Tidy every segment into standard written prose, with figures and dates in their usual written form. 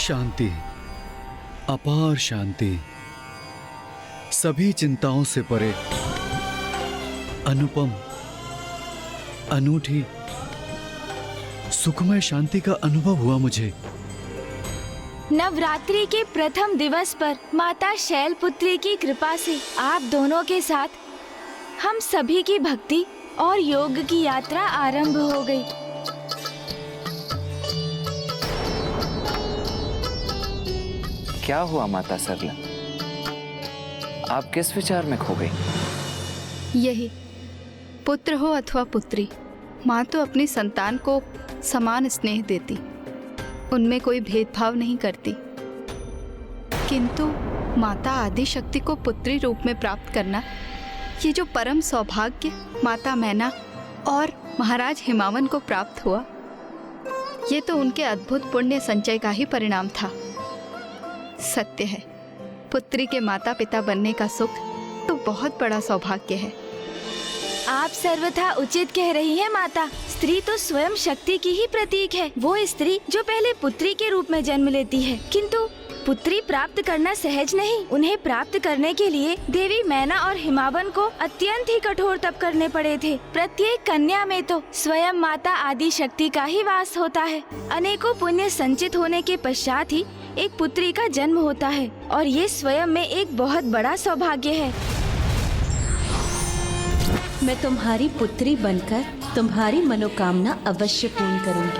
शांति, अपार शांति, सभी चिंताओं से परे, अनुपम, अनूठी, सुखमय शांति का अनुभव हुआ मुझे। नवरात्रि के प्रथम दिवस पर माता शैलपुत्री की कृपा से आप दोनों के साथ हम सभी की भक्ति और योग की यात्रा आरंभ हो गई। क्या हुआ माता सरला? आप किस विचार में खो गई? यही, पुत्र हो अथवा पुत्री, माँ तो अपनी संतान को समान स्नेह देती, उनमें कोई भेदभाव नहीं करती। किंतु माता आदि शक्ति को पुत्री रूप में प्राप्त करना, ये जो परम सौभाग्य माता मैना और महाराज हिमावन को प्राप्त हुआ, ये तो उनके अद्भुत पुण्य संचय का ही परिणाम था। सत्य है, पुत्री के माता पिता बनने का सुख तो बहुत बड़ा सौभाग्य है। आप सर्वथा उचित कह रही हैं माता। स्त्री तो स्वयं शक्ति की ही प्रतीक है। वो स्त्री जो पहले पुत्री के रूप में जन्म लेती है, किंतु पुत्री प्राप्त करना सहज नहीं। उन्हें प्राप्त करने के लिए देवी मैना और हिमावन को अत्यंत ही कठोर तप करने पड़े थे। प्रत्येक कन्या में तो स्वयं माता आदि शक्ति का ही वास होता है। अनेकों पुण्य संचित होने के पश्चात ही एक पुत्री का जन्म होता है, और ये स्वयं में एक बहुत बड़ा सौभाग्य है। मैं तुम्हारी पुत्री बनकर तुम्हारी मनोकामना अवश्य पूर्ण करूंगी।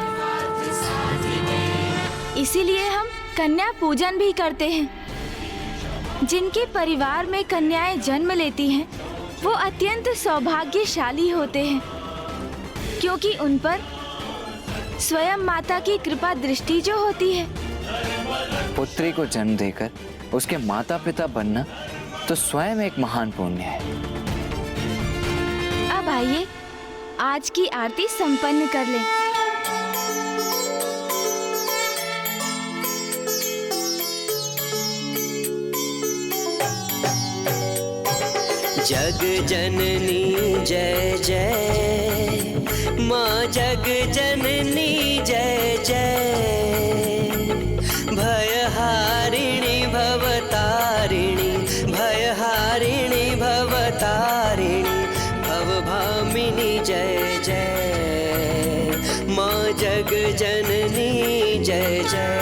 इसीलिए हम कन्या पूजन भी करते हैं। जिनके परिवार में कन्याएं जन्म लेती हैं, वो अत्यंत सौभाग्यशाली होते हैं, क्योंकि उन पर स्वयं माता की कृपा दृष्टि जो होती है। पुत्री को जन्म देकर उसके माता पिता बनना तो स्वयं एक महान पुण्य है। अब आइए आज की आरती संपन्न कर लें। जग जननी जय जय, माँ जग जननी जय जय, भयहारिणी भवतारिणी, भयहारिणी भवतारिणी, भवभामिनी जय जय, माँ जग जननी जय जय।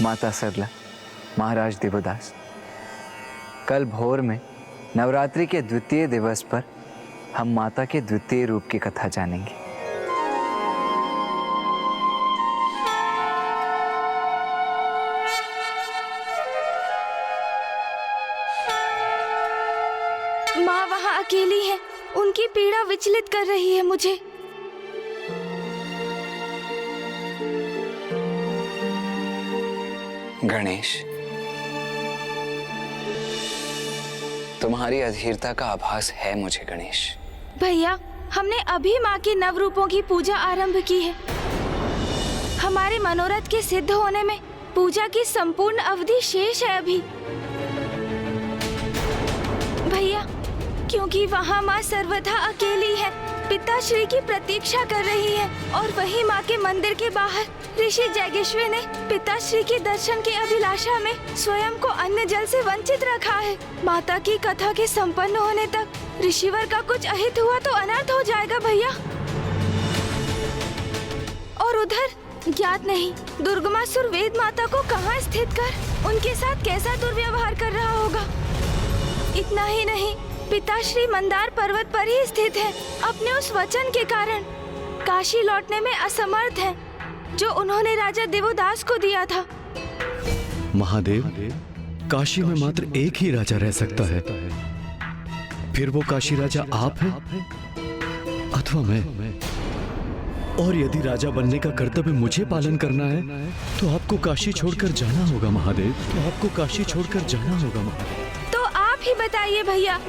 माता सरला, महाराज देवदास, कल भोर में नवरात्रि के द्वितीय दिवस पर हम माता के द्वितीय रूप की कथा जानेंगे। माँ वहाँ अकेली है, उनकी पीड़ा विचलित कर रही है मुझे। गणेश, तुम्हारी अधीरता का आभास है मुझे गणेश। भैया, हमने अभी माँ के नव रूपों की पूजा आरंभ की है। हमारे मनोरथ के सिद्ध होने में पूजा की संपूर्ण अवधि शेष है अभी। भैया, क्योंकि वहाँ माँ सर्वथा अकेली है, पिताश्री की प्रतीक्षा कर रही है, और वही माँ के मंदिर के बाहर ऋषि जैगेश्वर ने पिताश्री के दर्शन की अभिलाषा में स्वयं को अन्न जल से वंचित रखा है। माता की कथा के संपन्न होने तक ऋषिवर का कुछ अहित हुआ तो अनर्थ हो जाएगा भैया। और उधर ज्ञात नहीं दुर्गमासुर वेद माता को कहाँ स्थित कर उनके साथ कैसा दुर्व्यवहार कर रहा होगा। इतना ही नहीं, पिताश्री मंदार पर्वत पर ही स्थित है। अपने उस वचन के कारण काशी लौटने में असमर्थ हैं। जो उन्होंने राजा देवोदास को दिया था। महादेव, काशी में मात्र एक ही राजा रह सकता है। फिर वो काशी राजा आप हैं अथवा मैं। और यदि राजा बनने का कर्तव्य मुझे पालन करना है तो आपको काशी छोड़कर जाना होगा महादेव, तो आपको काशी छोड़कर जाना होगा महादेव। तो आप ही बताइए भैया,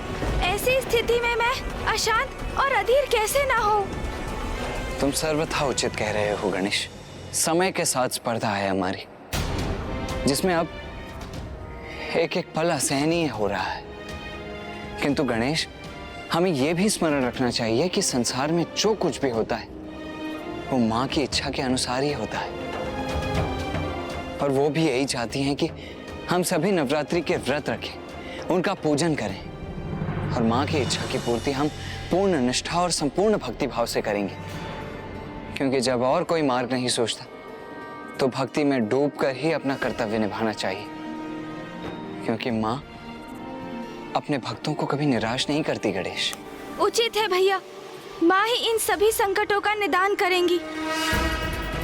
ऐसी स्थिति में मैं अशांत और अधीर कैसे ना हो। तुम सर्वथा उचित कह रहे हो गणेश। समय के साथ स्पर्धा है हमारी, जिसमें अब एक एक पल असहनीय हो रहा है। किंतु गणेश, हमें यह भी स्मरण रखना चाहिए कि संसार में जो कुछ भी होता है वो माँ की इच्छा के अनुसार ही होता है। और वो भी यही चाहती हैं कि हम सभी नवरात्रि के व्रत रखें, उनका पूजन करें, और माँ की इच्छा की पूर्ति हम पूर्ण निष्ठा और संपूर्ण भक्ति भाव से करेंगे। क्योंकि जब और कोई मार्ग नहीं सोचता तो भक्ति में डूबकर ही अपना कर्तव्य निभाना चाहिए। क्योंकि माँ अपने भक्तों को कभी निराश नहीं करती गणेश। उचित है भैया, माँ ही इन सभी संकटों का निदान करेंगी।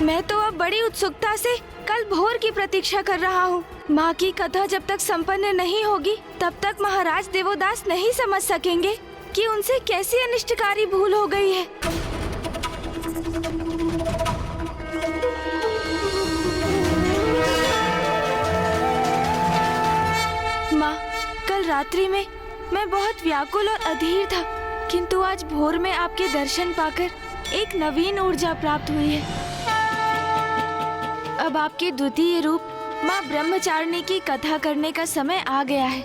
मैं तो अब बड़ी उत्सुकता से कल भोर की प्रतीक्षा कर रहा हूँ। माँ की कथा जब तक संपन्न नहीं होगी तब तक महाराज देवोदास नहीं समझ सकेंगे कि उनसे कैसी अनिष्टकारी भूल हो गई है। माँ, कल रात्रि में मैं बहुत व्याकुल और अधीर था, किंतु आज भोर में आपके दर्शन पाकर एक नवीन ऊर्जा प्राप्त हुई है। अब आपके द्वितीय रूप माँ ब्रह्मचारिणी की कथा करने का समय आ गया है।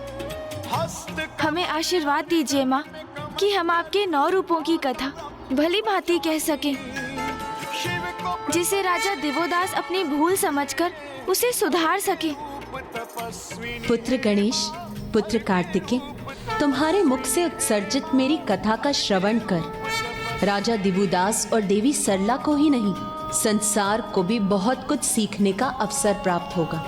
हमें आशीर्वाद दीजिए माँ कि हम आपके 9 रूपों की कथा भली भांति कह सकें, जिसे राजा देवोदास अपनी भूल समझकर उसे सुधार सके। पुत्र गणेश, पुत्र कार्तिकेय, तुम्हारे मुख से उत्सर्जित मेरी कथा का श्रवण कर राजा दिवुदास और देवी सरला को ही नहीं, संसार को भी बहुत कुछ सीखने का अवसर प्राप्त होगा।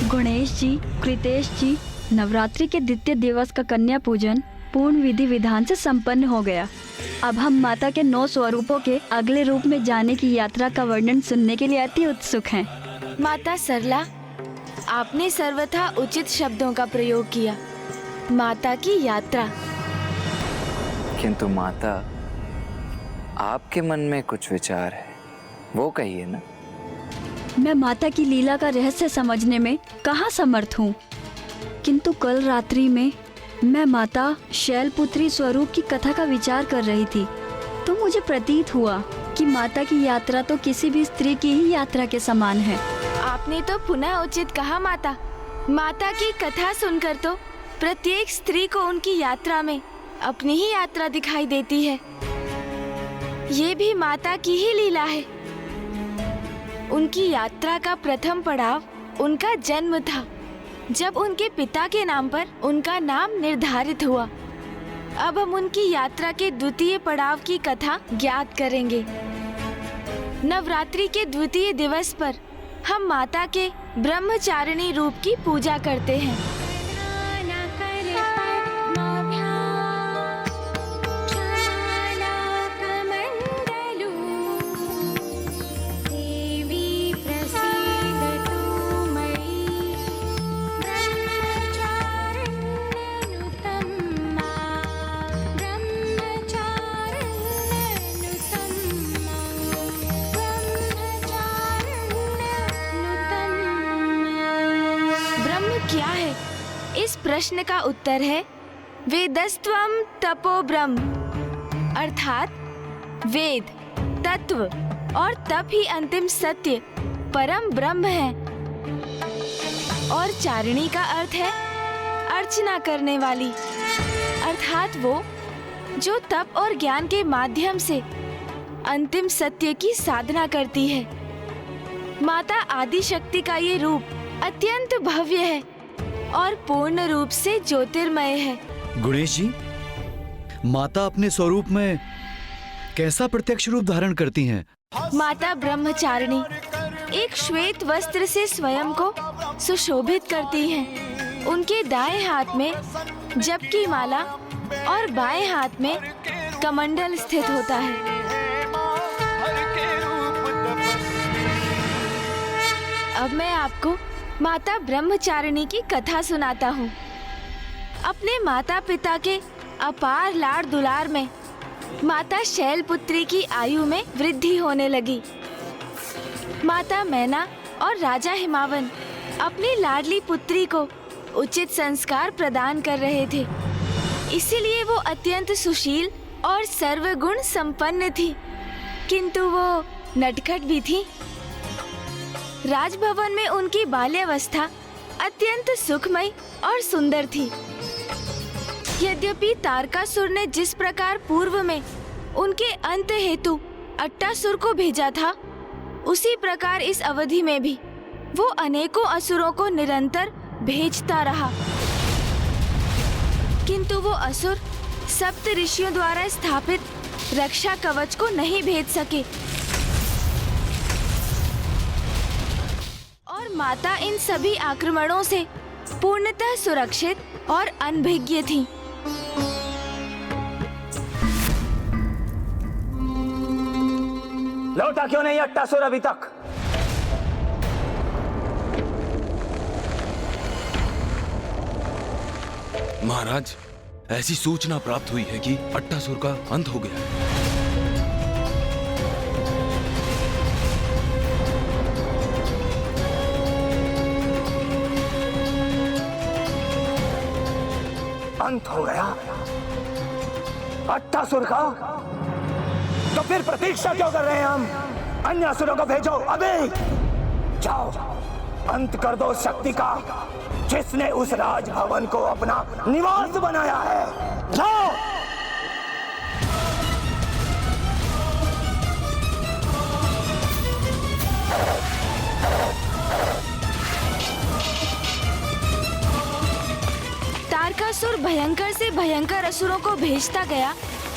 गणेश जी, कृतेश जी, नवरात्रि के द्वितीय दिवस का कन्या पूजन पूर्ण विधि विधान से संपन्न हो गया। अब हम माता के 9 स्वरूपों के अगले रूप में जाने की यात्रा का वर्णन सुनने के लिए अति उत्सुक हैं। माता सरला, आपने सर्वथा उचित शब्दों का प्रयोग किया। माता की यात्रा। किंतु माता, आपके मन में कुछ विचार है, वो कहिए ना। मैं माता की लीला का रहस्य समझने में कहाँ समर्थ हूँ, किंतु कल रात्रि में मैं माता शैलपुत्री स्वरूप की कथा का विचार कर रही थी तो मुझे प्रतीत हुआ कि माता की यात्रा तो किसी भी स्त्री की ही यात्रा के समान है। आपने तो पुनः उचित कहा माता। माता की कथा सुनकर तो प्रत्येक स्त्री को उनकी यात्रा में अपनी ही यात्रा दिखाई देती है। ये भी माता की ही लीला है। उनकी यात्रा का प्रथम पड़ाव उनका जन्म था, जब उनके पिता के नाम पर उनका नाम निर्धारित हुआ। अब हम उनकी यात्रा के द्वितीय पड़ाव की कथा ज्ञात करेंगे। नवरात्रि के द्वितीय दिवस पर हम माता के ब्रह्मचारिणी रूप की पूजा करते हैं। क्या है? इस प्रश्न का उत्तर है वेदस्त्वम तपो ब्रह्म, अर्थात वेद, तत्व और तप ही अंतिम सत्य परम ब्रह्म है। और चारिणी का अर्थ है अर्चना करने वाली, अर्थात वो जो तप और ज्ञान के माध्यम से अंतिम सत्य की साधना करती है। माता आदि शक्ति का ये रूप अत्यंत भव्य है और पूर्ण रूप से ज्योतिर्मय है। गुणेश जी, माता अपने स्वरूप में कैसा प्रत्यक्ष रूप धारण करती हैं? माता ब्रह्मचारिणी एक श्वेत वस्त्र से स्वयं को सुशोभित करती हैं। उनके दाएं हाथ में जप की माला और बाएं हाथ में कमंडल स्थित होता है। अब मैं आपको माता ब्रह्मचारिणी की कथा सुनाता हूँ। अपने माता पिता के अपार लाड़ दुलार में माता शैलपुत्री की आयु में वृद्धि होने लगी। माता मैना और राजा हिमावन अपनी लाडली पुत्री को उचित संस्कार प्रदान कर रहे थे, इसीलिए वो अत्यंत सुशील और सर्वगुण संपन्न थी, किंतु वो नटखट भी थी। राजभवन में उनकी बाल्यावस्था अत्यंत सुखमयी और सुंदर थी। यद्यपि तारकासुर ने जिस प्रकार पूर्व में उनके अंत हेतु अट्टासुर को भेजा था, उसी प्रकार इस अवधि में भी वो अनेकों असुरों को निरंतर भेजता रहा, किंतु वो असुर सप्त ऋषियों द्वारा स्थापित रक्षा कवच को नहीं भेज सके और माता इन सभी आक्रमणों से पूर्णतः सुरक्षित और अनभिज्ञ थी। लौटा क्यों नहीं अट्टासुर अभी तक? महाराज, ऐसी सूचना प्राप्त हुई है कि अट्टासुर का अंत हो गया है। अंत हो गया अट्टासुर का? तो फिर प्रतीक्षा क्यों कर रहे हैं हम? अन्य असुरों को भेजो अभी। जाओ, अंत कर दो शक्ति का, जिसने उस राजभवन को अपना निवास बनाया है। जाओ। तारकासुर भयंकर से भयंकर असुरों को भेजता गया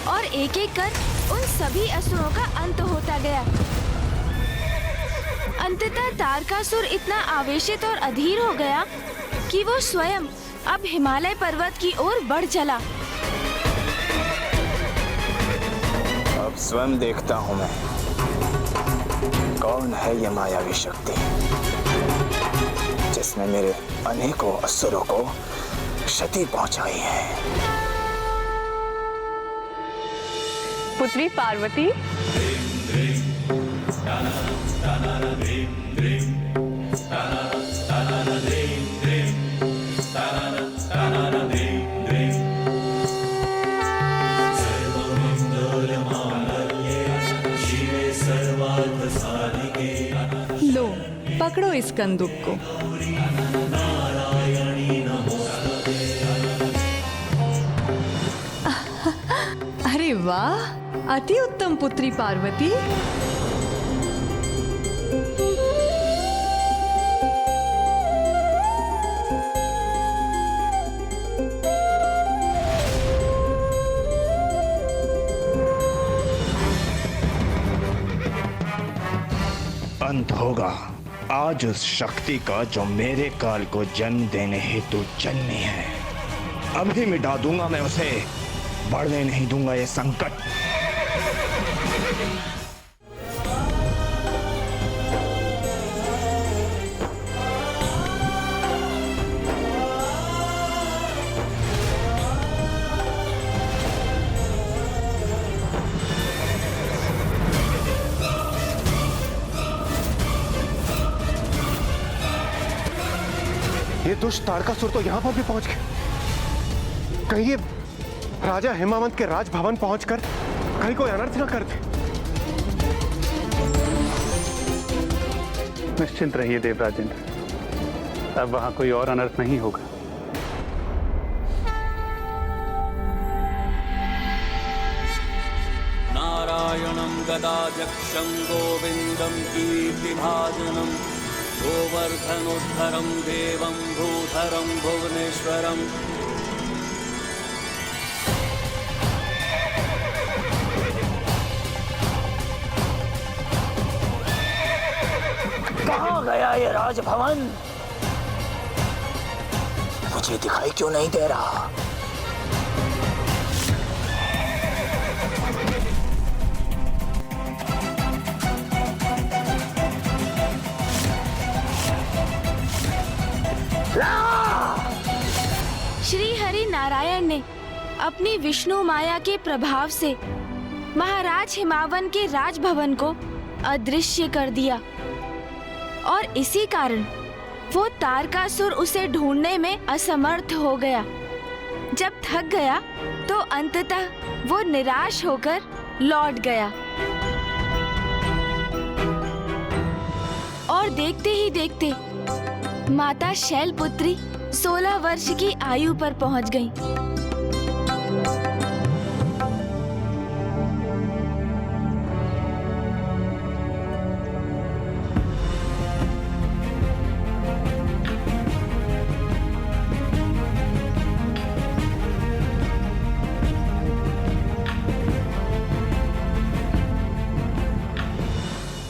और एक एक कर उन सभी असुरों का अंत होता गया। अंततः तारकासुर इतना आवेशित और अधीर हो गया कि वो स्वयं अब हिमालय पर्वत की ओर बढ़ चला। अब स्वयं देखता हूं मैं, कौन है ये मायावी शक्ति जिसने मेरे अनेकों असुरों को क्षति पहुंचाई है। पुत्री पार्वती, लो पकड़ो इस कंदूक को। अरे वाह, अति उत्तम पुत्री पार्वती। अंत होगा आज उस शक्ति का जो मेरे काल को जन्म देने हेतु जन्मी है। अभी मिटा दूंगा मैं उसे, बढ़ने नहीं दूंगा ये संकट। ये दुष्ट तारकासुर तो यहाँ पर भी पहुंच गए। कहीं ये राजा हिमावंत के राजभवन पहुंचकर कहीं कोई अनर्थ न कर दे। निश्चिंत रहिए देवराजेंद्र, अब वहां कोई और अनर्थ नहीं होगा। नारायणं गदाध्यक्षं गोविंदं कीर्तिभाजनं गोवर्धनोद्धरं देवं भूधरं भुवनेश्वरम्। कहाँ गया ये राजभवन? मुझे दिखाई क्यों नहीं दे रहा? श्री हरि नारायण ने अपनी विष्णु माया के प्रभाव से महाराज हिमावन के राजभवन को अदृश्य कर दिया और इसी कारण वो तारकासुर उसे ढूंढने में असमर्थ हो गया। जब थक गया तो अंततः वो निराश होकर लौट गया और देखते ही देखते माता शैलपुत्री 16 वर्ष की आयु पर पहुंच गई।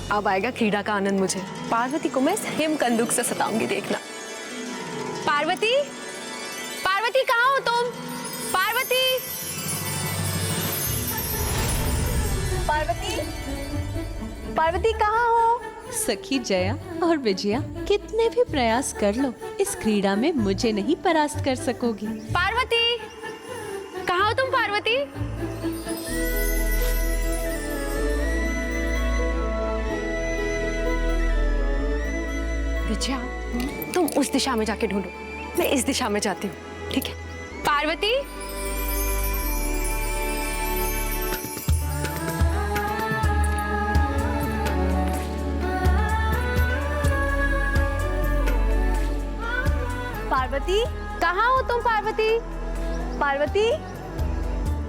अब आएगा क्रीड़ा का आनंद मुझे। पार्वती को मैं इस हिम कंदुक से सताऊंगी, देखना। पार्वती, पार्वती कहाँ हो तुम? पार्वती, पार्वती, पार्वती कहाँ हो? सखी जया और विजया कितने भी प्रयास कर लो, इस क्रीड़ा में मुझे नहीं परास्त कर सकोगी। पार्वती, कहाँ हो तुम? पार्वती, विजया, तुम उस दिशा में जाके ढूंढो, मैं इस दिशा में जाती हूँ, ठीक है? पार्वती, पार्वती, कहाँ हो तुम? पार्वती, पार्वती,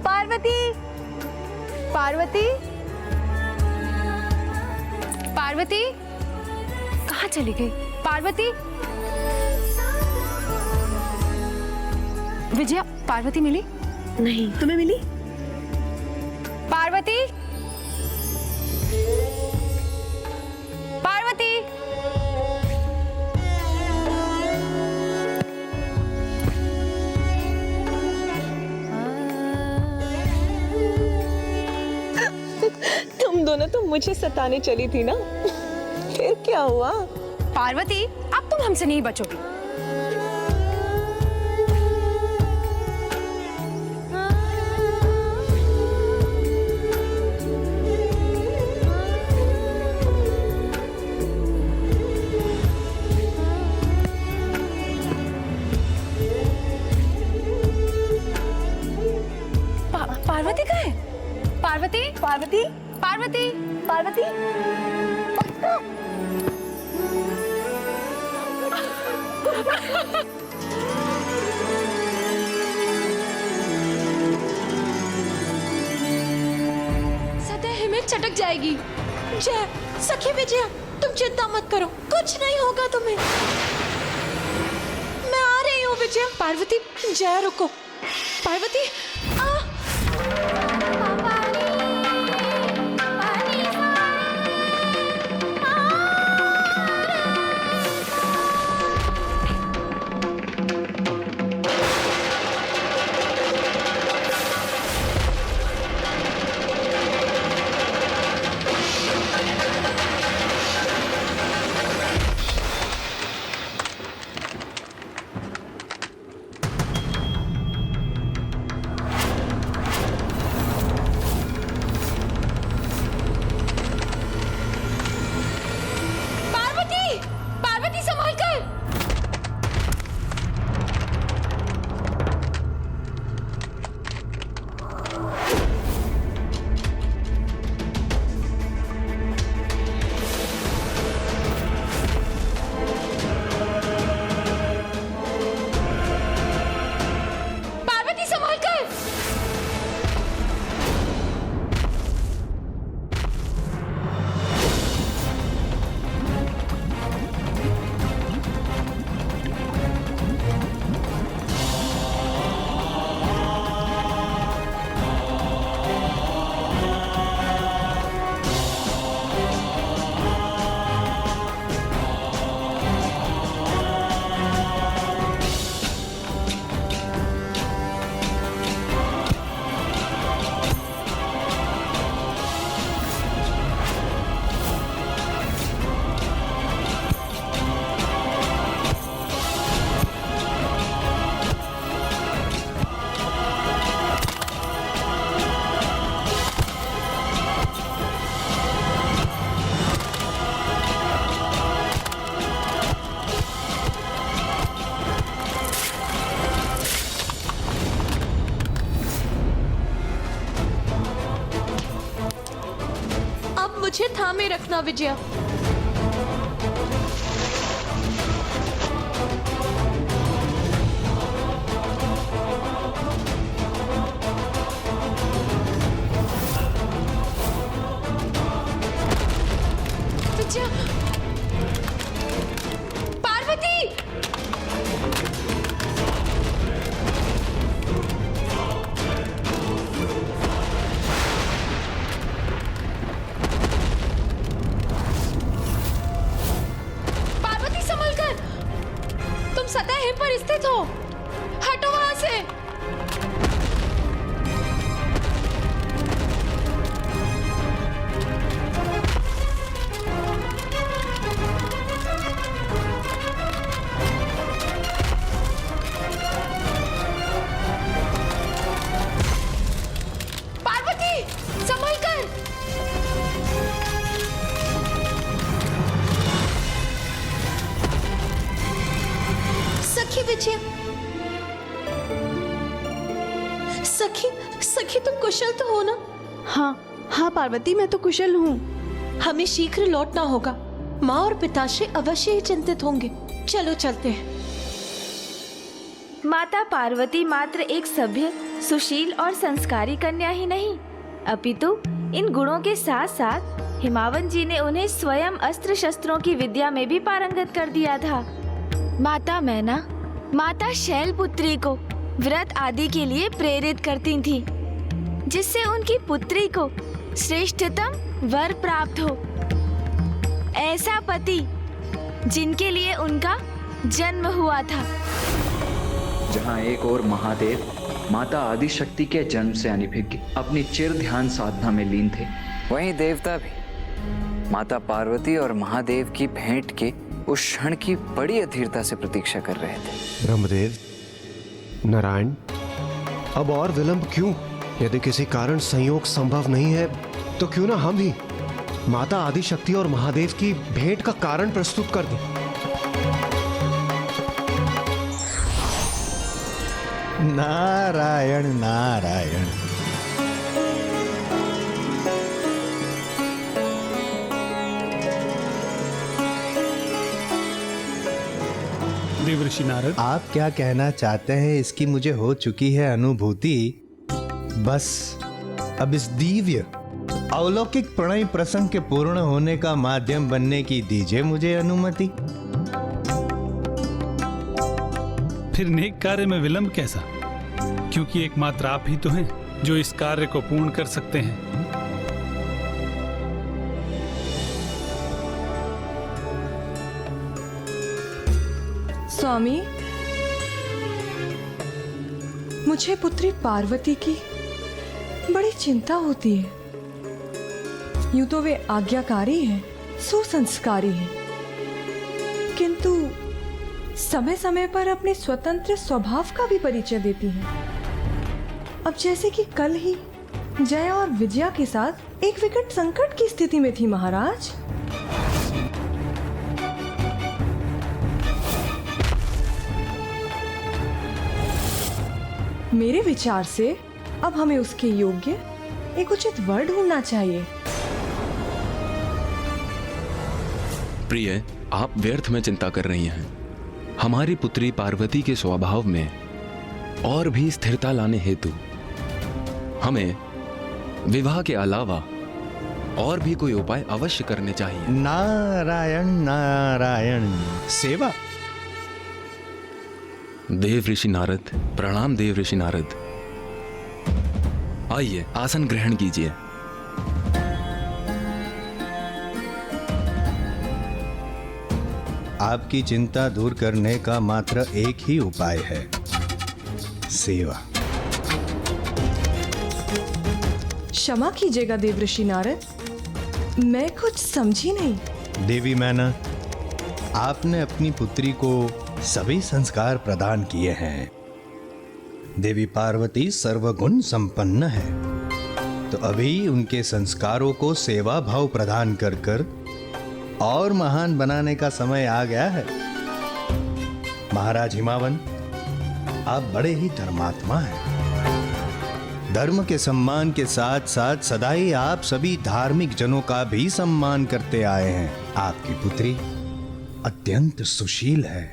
पार्वती, पार्वती, पार्वती, कहाँ चली गई? पार्वती, विजया, पार्वती मिली? नहीं, तुम्हें मिली? पार्वती, पार्वती, तुम दोनों तो मुझे सताने चली थी ना, फिर क्या हुआ? पार्वती, अब तुम हमसे नहीं बचोगी। पार्वती कहाँ है? पार्वती, पार्वती, पार्वती, पार्वती, सतह में चटक जाएगी। जय, सखी विजया, तुम चिंता मत करो, कुछ नहीं होगा तुम्हें। मैं आ रही हूँ विजया। पार्वती, जय रुको। पार्वती, हुए रखना विजया। विजया, पार्वती, सतह हिम पर स्थित हो, हटो वहां से। पार्वती, संभल कर। सखी विजया, सखी तुम कुशल तो हो ना? हाँ पार्वती, मैं तो कुशल हूँ। हमें शीघ्र लौटना होगा। माँ और पिताश्री अवश्य ही चिंतित होंगे। चलो चलते हैं। माता पार्वती मात्र एक सभ्य, सुशील और संस्कारी कन्या ही नहीं, अपितु इन गुणों के साथ साथ हिमावन जी ने उन्हें स्वयं अस्त्र शस्त्रों की विद्या में भी पारंगत कर दिया था। माता मैना माता शैलपुत्री को व्रत आदि के लिए प्रेरित करती थी, जिससे उनकी पुत्री को श्रेष्ठतम वर प्राप्त हो। ऐसा पति जिनके लिए उनका जन्म हुआ था। जहाँ एक और महादेव माता आदिशक्ति के जन्म से अनभिज्ञ अपनी चिर ध्यान साधना में लीन थे, वहीं देवता भी माता पार्वती और महादेव की भेंट के उस क्षण की बड़ी अधीरता से प्रतीक्षा कर रहे थे। ब्रह्मदेव, नारायण, अब और विलंब क्यों? यदि किसी कारण संयोग संभव नहीं है तो क्यों ना हम ही माता आदिशक्ति और महादेव की भेंट का कारण प्रस्तुत कर दें। नारायण नारायण। देवर्षि नारद, आप क्या कहना चाहते हैं इसकी मुझे हो चुकी है अनुभूति। बस अब इस दिव्य अलौकिक प्रणय प्रसंग के पूर्ण होने का माध्यम बनने की दीजिए मुझे अनुमति। फिर नेक कार्य में विलंब कैसा? क्योंकि एकमात्र आप ही तो हैं जो इस कार्य को पूर्ण कर सकते हैं। स्वामी, मुझे पुत्री पार्वती की बड़ी चिंता होती है। यूं तो वे आज्ञाकारी हैं, सुसंस्कारी हैं, किंतु समय समय पर अपने स्वतंत्र स्वभाव का भी परिचय देती हैं। अब जैसे कि कल ही जया और विजया के साथ एक विकट संकट की स्थिति में थी महाराज। मेरे विचार से अब हमें उसके योग्य एक उचित वर ढूंढना चाहिए। प्रिय, आप व्यर्थ में चिंता कर रही हैं। हमारी पुत्री पार्वती के स्वभाव में और भी स्थिरता लाने हेतु हमें विवाह के अलावा और भी कोई उपाय अवश्य करने चाहिए। नारायण नारायण। सेवा। देव ऋषि नारद, प्रणाम देव ऋषि नारद। आइए, आसन ग्रहण कीजिए। आपकी चिंता दूर करने का मात्र एक ही उपाय है, सेवा। क्षमा कीजिएगा देवऋषि नारद, मैं कुछ समझी नहीं। देवी मैना, आपने अपनी पुत्री को सभी संस्कार प्रदान किए हैं। देवी पार्वती सर्वगुण संपन्न है, तो अभी उनके संस्कारों को सेवा भाव प्रदान कर कर और महान बनाने का समय आ गया है। महाराज हिमावन, आप बड़े ही धर्मात्मा हैं। धर्म के सम्मान के साथ साथ सदा ही आप सभी धार्मिक जनों का भी सम्मान करते आए हैं। आपकी पुत्री अत्यंत सुशील है,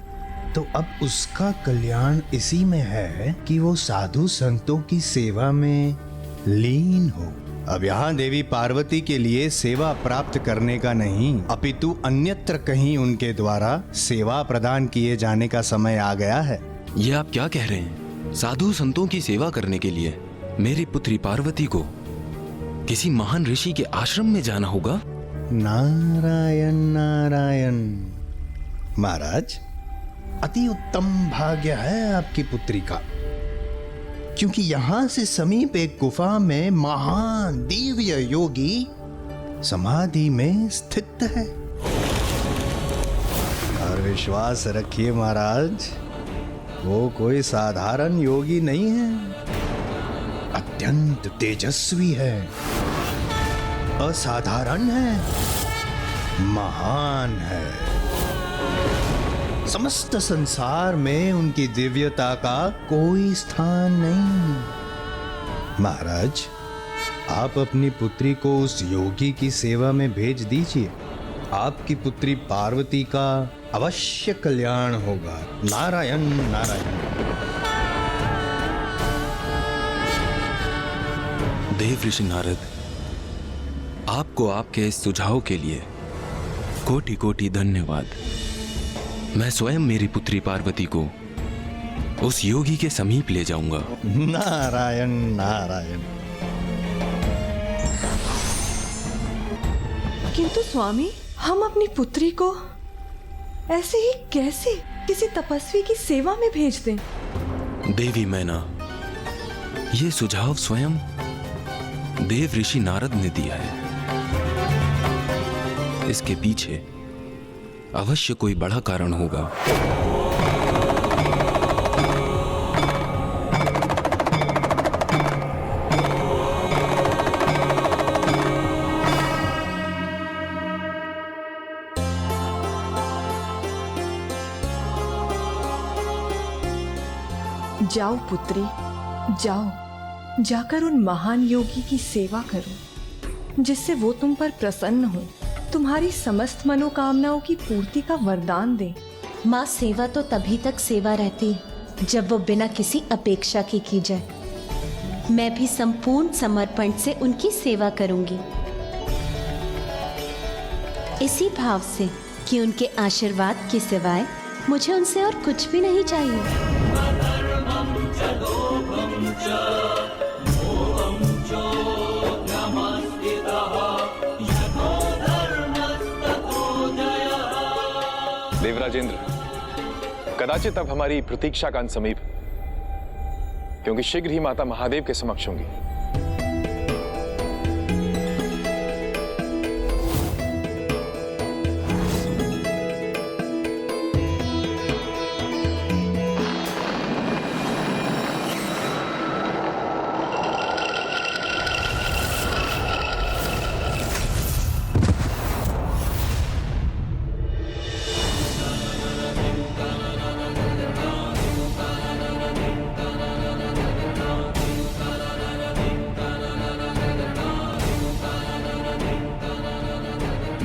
तो अब उसका कल्याण इसी में है कि वो साधु संतों की सेवा में लीन हो। अब यहाँ देवी पार्वती के लिए सेवा प्राप्त करने का नहीं, अपितु अन्यत्र कहीं उनके द्वारा सेवा प्रदान किए जाने का समय आ गया है। ये आप क्या कह रहे हैं? साधु संतों की सेवा करने के लिए मेरी पुत्री पार्वती को किसी महान ऋषि के आश्रम में जाना होगा? नारायण नारायण। महाराज, अति उत्तम भाग्य है आपकी पुत्री का, क्योंकि यहां से समीप एक गुफा में महान दिव्य योगी समाधि में स्थित है। और विश्वास रखिए महाराज, वो कोई साधारण योगी नहीं है, अत्यंत तेजस्वी है, असाधारण है, महान है। समस्त संसार में उनकी दिव्यता का कोई स्थान नहीं। महाराज, आप अपनी पुत्री को उस योगी की सेवा में भेज दीजिए। आपकी पुत्री पार्वती का अवश्य कल्याण होगा। नारायण नारायण। देव ऋषि नारद, आपको आपके इस सुझाव के लिए कोटि कोटि धन्यवाद। मैं स्वयं मेरी पुत्री पार्वती को उस योगी के समीप ले जाऊंगा। नारायण नारायण। किंतु स्वामी, हम अपनी पुत्री को ऐसे ही कैसे किसी तपस्वी की सेवा में भेज दें? देवी मैना, ये सुझाव स्वयं देव ऋषि नारद ने दिया है। इसके पीछे अवश्य कोई बड़ा कारण होगा। जाओ पुत्री, जाओ, जाकर उन महान योगी की सेवा करो, जिससे वो तुम पर प्रसन्न हो, तुम्हारी समस्त मनोकामनाओं की पूर्ति का वरदान दे। माँ, सेवा तो तभी तक सेवा रहती है जब वो बिना किसी अपेक्षा की जाए। मैं भी संपूर्ण समर्पण से उनकी सेवा करूंगी, इसी भाव से कि उनके आशीर्वाद के सिवाय मुझे उनसे और कुछ भी नहीं चाहिए। देवराजेंद्र, कदाचित अब हमारी प्रतीक्षा का अंत समीप, क्योंकि शीघ्र ही माता महादेव के समक्ष होंगी।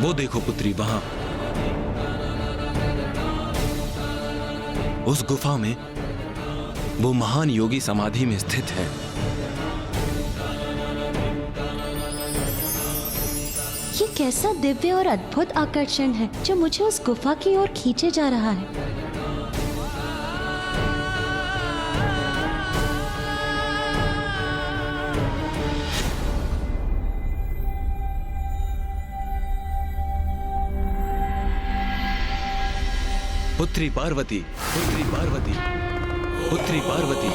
वो देखो पुत्री, वहां उस गुफा में वो महान योगी समाधि में स्थित है। ये कैसा दिव्य और अद्भुत आकर्षण है जो मुझे उस गुफा की ओर खींचे जा रहा है। पुत्री पार्वती, पुत्री पार्वती, पुत्री पार्वती।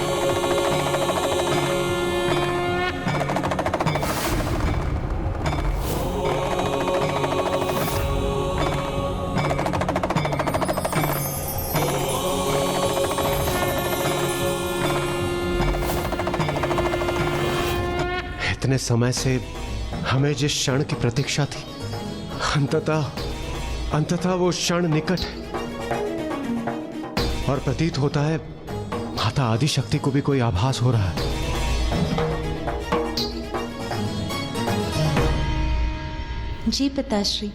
इतने समय से हमें जिस क्षण की प्रतीक्षा थी, अंततः वो क्षण निकट है। और प्रतीत होता है माता आदिशक्ति को भी कोई आभास हो रहा है। जी पिताश्री।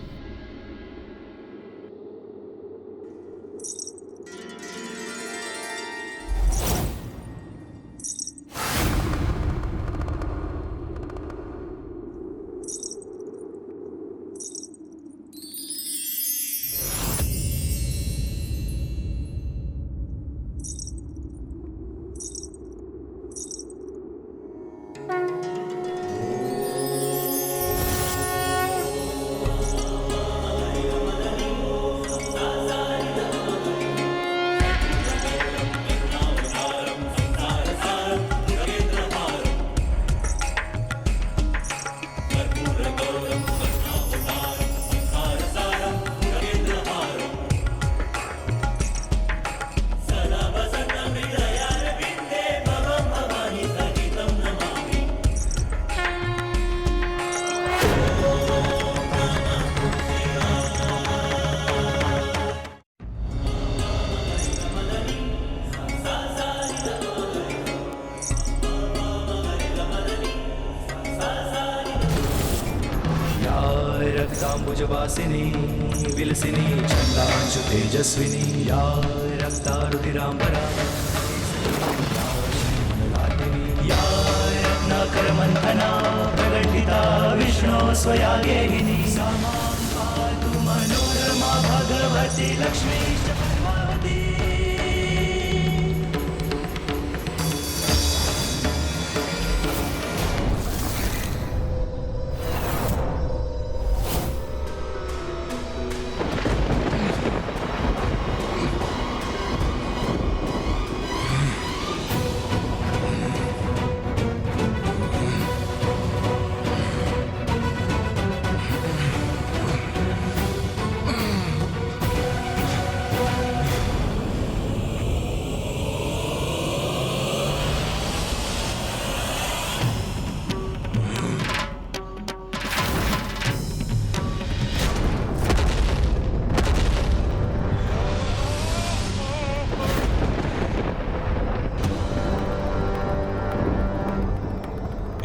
रक्ताम्बुजवासिनी विलसिनी छन्दांशु तेजस्विनी या रक्तारुधिराम्बरा या रत्नाकरमन्थना प्रकटिता विष्णो स्वया गेहिनी सा मां पातु मनोरमा भगवती लक्ष्मी च पद्मावती।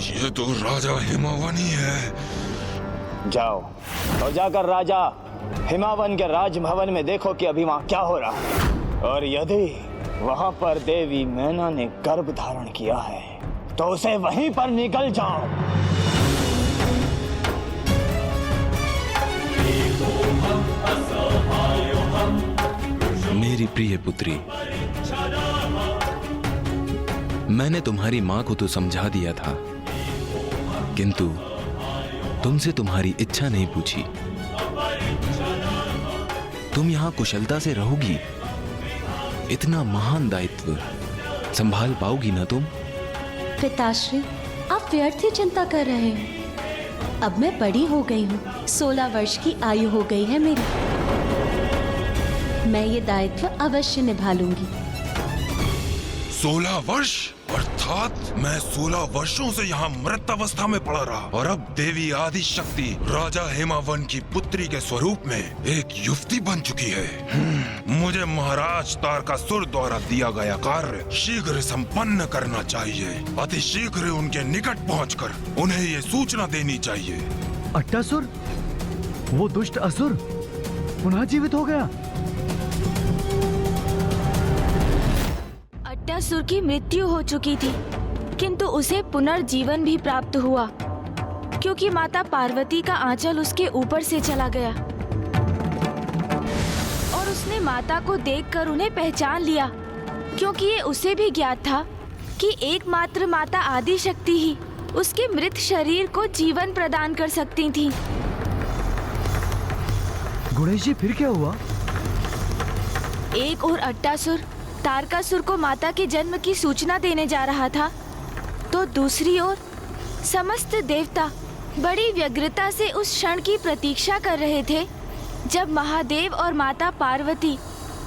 ये तो राजा हिमावन ही है। जाओ और जाकर राजा हिमावन के राजभवन में देखो कि अभी वहां क्या हो रहा है, और यदि वहां पर देवी मैना ने गर्भ धारण किया है तो उसे वहीं पर निकल जाओ। मेरी प्रिय पुत्री, मैंने तुम्हारी मां को तो समझा दिया था, किंतु तुमसे तुम्हारी इच्छा नहीं पूछी। तुम यहां कुशलता से रहोगी? इतना महान दायित्व संभाल पाओगी ना तुम? पिताश्री, आप व्यर्थ ही चिंता कर रहे हैं। अब मैं बड़ी हो गई हूँ, 16 वर्ष की आयु हो गई है मेरी। मैं ये दायित्व अवश्य निभा लूंगी। 16 वर्ष? अर्थात मैं 16 वर्षों से यहाँ मृत अवस्था में पड़ा रहा, और अब देवी आदि शक्ति राजा हेमावन की पुत्री के स्वरूप में एक युवती बन चुकी है। मुझे महाराज तारकासुर द्वारा दिया गया कार्य शीघ्र संपन्न करना चाहिए। अति शीघ्र उनके निकट पहुंचकर उन्हें ये सूचना देनी चाहिए। अट्टासुर, वो दुष्ट असुर पुनः जीवित हो गया। अट्टासुर की मृत्यु हो चुकी थी, किंतु उसे पुनर्जीवन भी प्राप्त हुआ, क्योंकि माता पार्वती का आंचल उसके ऊपर से चला गया और उसने माता को देखकर उन्हें पहचान लिया, क्योंकि ये उसे भी ज्ञात था कि एकमात्र माता आदि शक्ति ही उसके मृत शरीर को जीवन प्रदान कर सकती थी। गुणेश जी, फिर क्या हुआ? एक और अट्टासुर तारकासुर को माता के जन्म की सूचना देने जा रहा था, तो दूसरी ओर समस्त देवता बड़ी व्यग्रता से उस क्षण की प्रतीक्षा कर रहे थे जब महादेव और माता पार्वती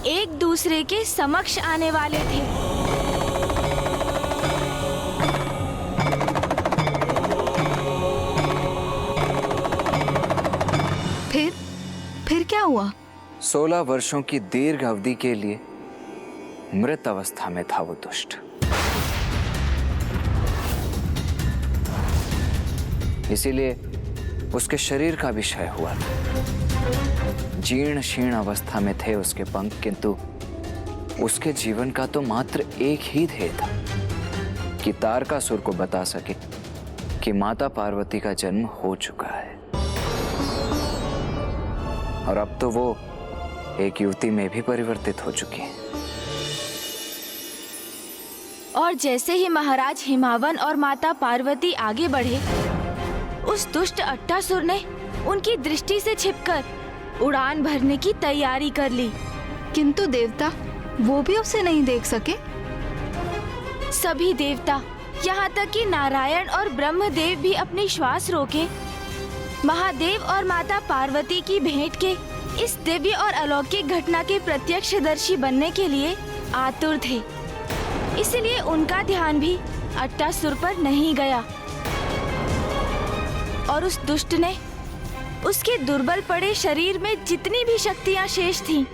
एक दूसरे के समक्ष आने वाले थे। फिर क्या हुआ? 16 वर्षों की दीर्घ अवधि के लिए मृत अवस्था में था वो दुष्ट। इसीलिए उसके शरीर का भी क्षय हुआ था। जीर्ण शीर्ण अवस्था में थे उसके पंख, किंतु उसके जीवन का तो मात्र एक ही ध्येय था कि तारकासुर को बता सके कि माता पार्वती का जन्म हो चुका है। और अब तो वो एक युवती में भी परिवर्तित हो चुकी है। और जैसे ही महाराज हिमावन और माता पार्वती आगे बढ़े, उस दुष्ट अट्टासुर ने उनकी दृष्टि से छिपकर उड़ान भरने की तैयारी कर ली। किंतु देवता वो भी उसे नहीं देख सके। सभी देवता, यहाँ तक कि नारायण और ब्रह्मदेव भी अपनी श्वास रोके महादेव और माता पार्वती की भेंट के इस दिव्य और अलौकिक घटना के प्रत्यक्षदर्शी बनने के लिए आतुर थे। इसलिए उनका ध्यान भी अट्टासुर पर नहीं गया और उस दुष्ट ने उसके दुर्बल पड़े शरीर में जितनी भी शक्तियां शेष थीं,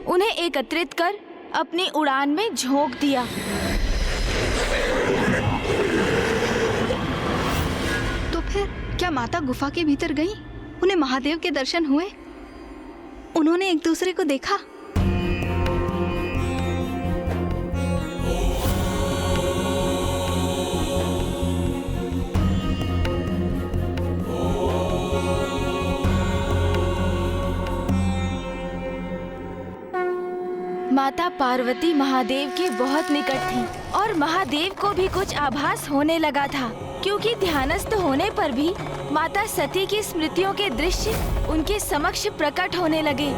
उन्हें एकत्रित कर अपनी उड़ान में झोंक दिया। तो फिर क्या माता गुफा के भीतर गई? उन्हें महादेव के दर्शन हुए? उन्होंने एक दूसरे को देखा? माता पार्वती महादेव के बहुत निकट थीं और महादेव को भी कुछ आभास होने लगा था, क्योंकि ध्यानस्थ होने पर भी माता सती की स्मृतियों के दृश्य उनके समक्ष प्रकट होने लगे।